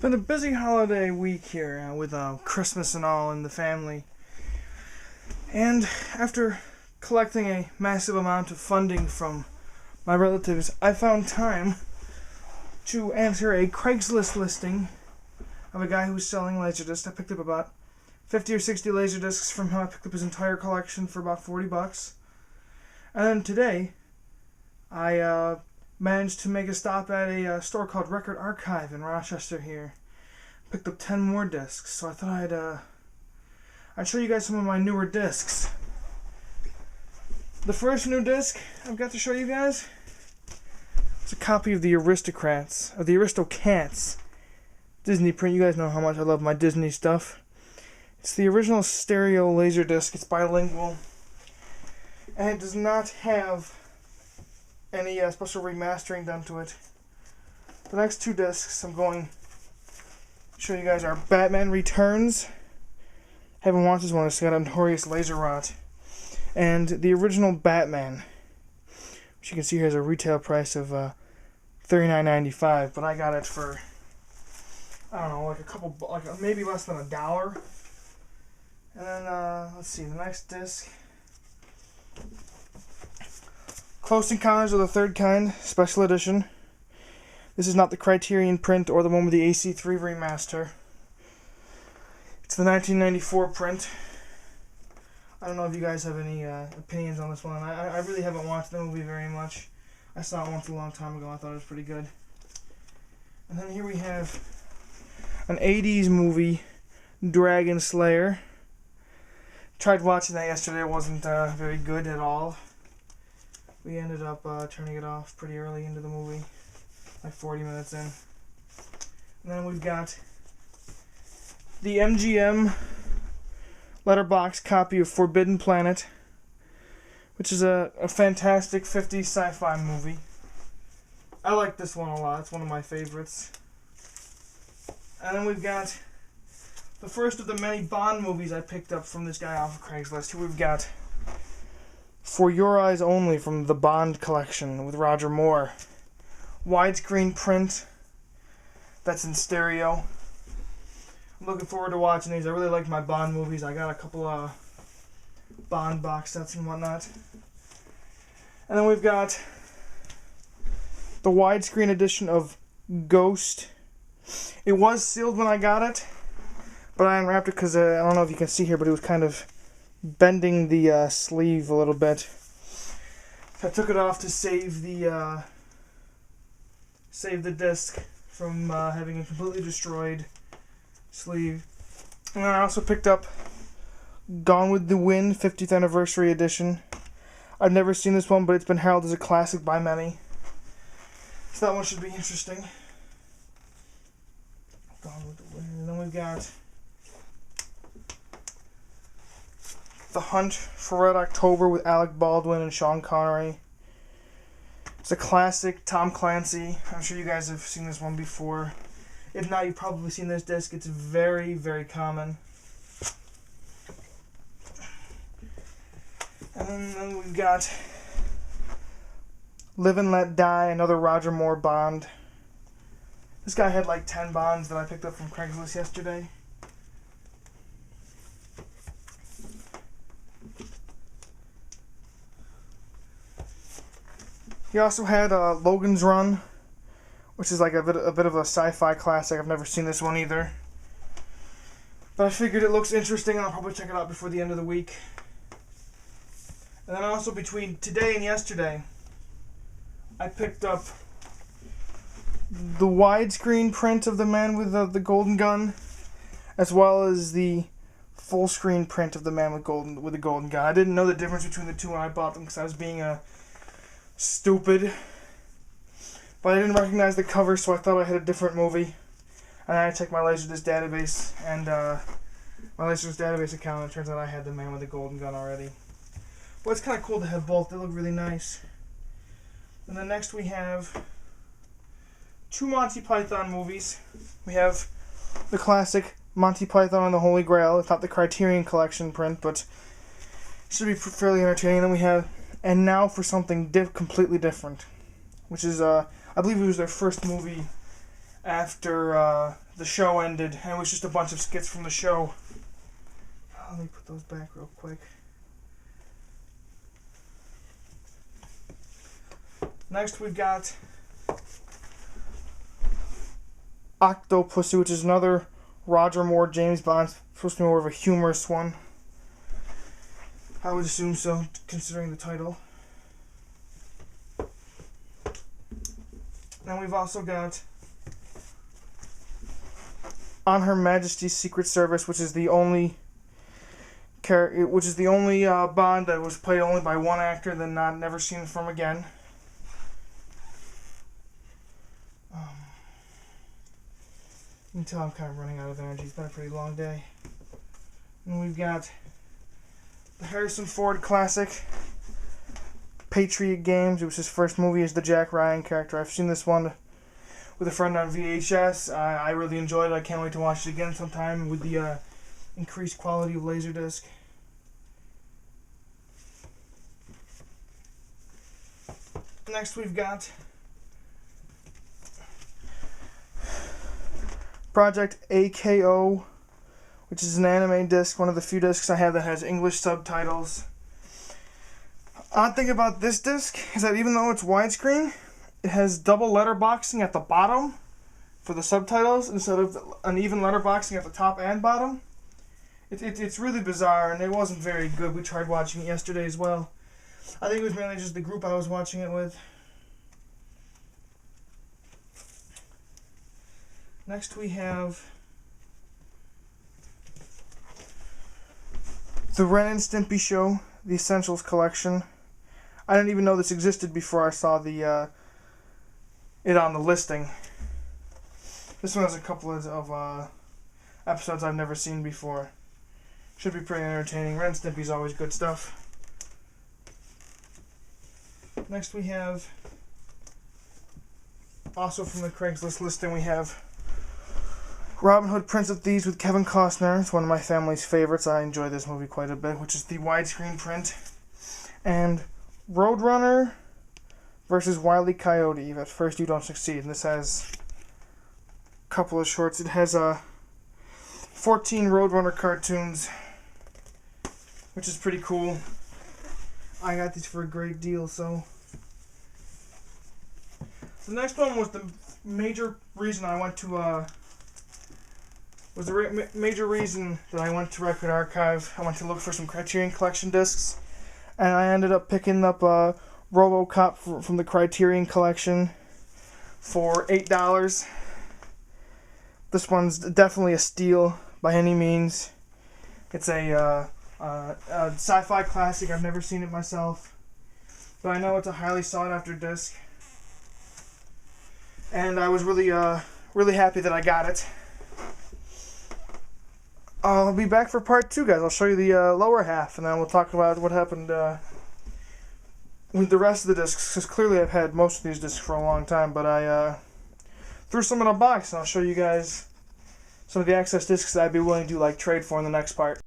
been a busy holiday week here with Christmas and all in the family. And after collecting a massive amount of funding from my relatives, I found time to answer a Craigslist listing of a guy who was selling Laserdiscs. I picked up about 50 or 60 Laserdiscs from him. I picked up his entire collection for about $40. And then today, I managed to make a stop at a store called Record Archive in Rochester here. Picked up 10 more discs, so I thought I'd show you guys some of my newer discs. The first new disc I've got to show you guys is a copy of the Aristocats Disney print. You guys know how much I love my Disney stuff. It's the original stereo Laserdisc. It's bilingual, and it does not have any special remastering done to it. The next two discs I'm going to show you guys are Batman Returns. Haven't watched this one. It's got a notorious laser rot. And the original Batman, which you can see here has a retail price of $39.95, but I got it for, I don't know, like maybe less than $1. And then let's see, the next disc, Close Encounters of the Third Kind Special Edition. This is not the Criterion print or the one with the AC3 remaster. It's the 1994 print. I don't know if you guys have any opinions on this one. I really haven't watched the movie very much. I saw it once a long time ago. I thought it was pretty good. And then here we have an 80s movie, Dragon Slayer. Tried watching that yesterday. It wasn't very good at all. We ended up turning it off pretty early into the movie, like 40 minutes in. And then we've got the MGM letterbox copy of Forbidden Planet, which is a fantastic 50s sci-fi movie. I like this one a lot. It's one of my favorites. And then we've got the first of the many Bond movies I picked up from this guy off of Craigslist. Here we've got For Your Eyes Only from the Bond collection with Roger Moore. Widescreen print that's in stereo. I'm looking forward to watching these. I really like my Bond movies. I got a couple of Bond box sets and whatnot. And then we've got the widescreen edition of Ghost. It was sealed when I got it, but I unwrapped it because I don't know if you can see here, but it was kind of bending the sleeve a little bit. So I took it off to save the disc from having a completely destroyed sleeve. And I also picked up Gone with the Wind 50th Anniversary Edition. I've never seen this one, but it's been heralded as a classic by many, so that one should be interesting. Gone with the Wind. And then we've got The Hunt for Red October with Alec Baldwin and Sean Connery. It's a classic Tom Clancy. I'm sure you guys have seen this one before. If not, you've probably seen this disc. It's very, very common. And then we've got Live and Let Die, another Roger Moore Bond. This guy had like 10 Bonds that I picked up from Craigslist yesterday. He also had Logan's Run, which is like a bit of a sci-fi classic. I've never seen this one either, but I figured it looks interesting and I'll probably check it out before the end of the week. And then also between today and yesterday, I picked up the widescreen print of The Man with the Golden Gun, as well as the full screen print of The Man with the Golden Gun. I didn't know the difference between the two when I bought them because I was being stupid. But I didn't recognize the cover, so I thought I had a different movie. And I checked my Laserdisc database, and my Laserdisc database account, and it turns out I had The Man with the Golden Gun already. But it's kind of cool to have both. They look really nice. And then next we have two Monty Python movies. We have the classic Monty Python and the Holy Grail. It's not the Criterion Collection print, but it should be fairly entertaining. Then we have And Now for Something Completely Different, which is, I believe it was their first movie after the show ended, and it was just a bunch of skits from the show. Let me put those back real quick. Next we've got Octopussy, which is another Roger Moore James Bond. Supposed to be more of a humorous one. I would assume so, considering the title. Then we've also got On Her Majesty's Secret Service, which is the only Bond that was played only by one actor, then never seen from again. You can tell I'm kind of running out of energy. It's been a pretty long day. And we've got the Harrison Ford classic, Patriot Games. It was his first movie as the Jack Ryan character. I've seen this one with a friend on VHS. I really enjoyed it. I can't wait to watch it again sometime with the increased quality of Laserdisc. Next we've got Project AKO, which is an anime disc, one of the few discs I have that has English subtitles. Odd thing about this disc is that even though it's widescreen, it has double letterboxing at the bottom for the subtitles instead of uneven letterboxing at the top and bottom. It's really bizarre, and it wasn't very good. We tried watching it yesterday as well. I think it was mainly just the group I was watching it with. Next we have the Ren and Stimpy Show, the Essentials Collection. I didn't even know this existed before I saw it on the listing. This one has a couple of episodes I've never seen before. Should be pretty entertaining. Ren and Stimpy's always good stuff. Next we have, also from the Craigslist listing, we have Robin Hood, Prince of Thieves with Kevin Costner. It's one of my family's favorites. I enjoy this movie quite a bit, which is the widescreen print. And Roadrunner versus Wile E. Coyote. At first you don't succeed. And this has a couple of shorts. It has 14 Roadrunner cartoons, which is pretty cool. I got these for a great deal, so. The next one was the major reason I went to, major reason that I went to Record Archive. I went to look for some Criterion Collection discs, and I ended up picking up RoboCop from the Criterion Collection for $8. This one's definitely a steal by any means. It's a sci-fi classic. I've never seen it myself, but I know it's a highly sought-after disc, and I was really happy that I got it. I'll be back for part 2, guys. I'll show you the lower half, and then we'll talk about what happened with the rest of the discs, because clearly I've had most of these discs for a long time, but I threw some in a box, and I'll show you guys some of the access discs that I'd be willing to trade for in the next part.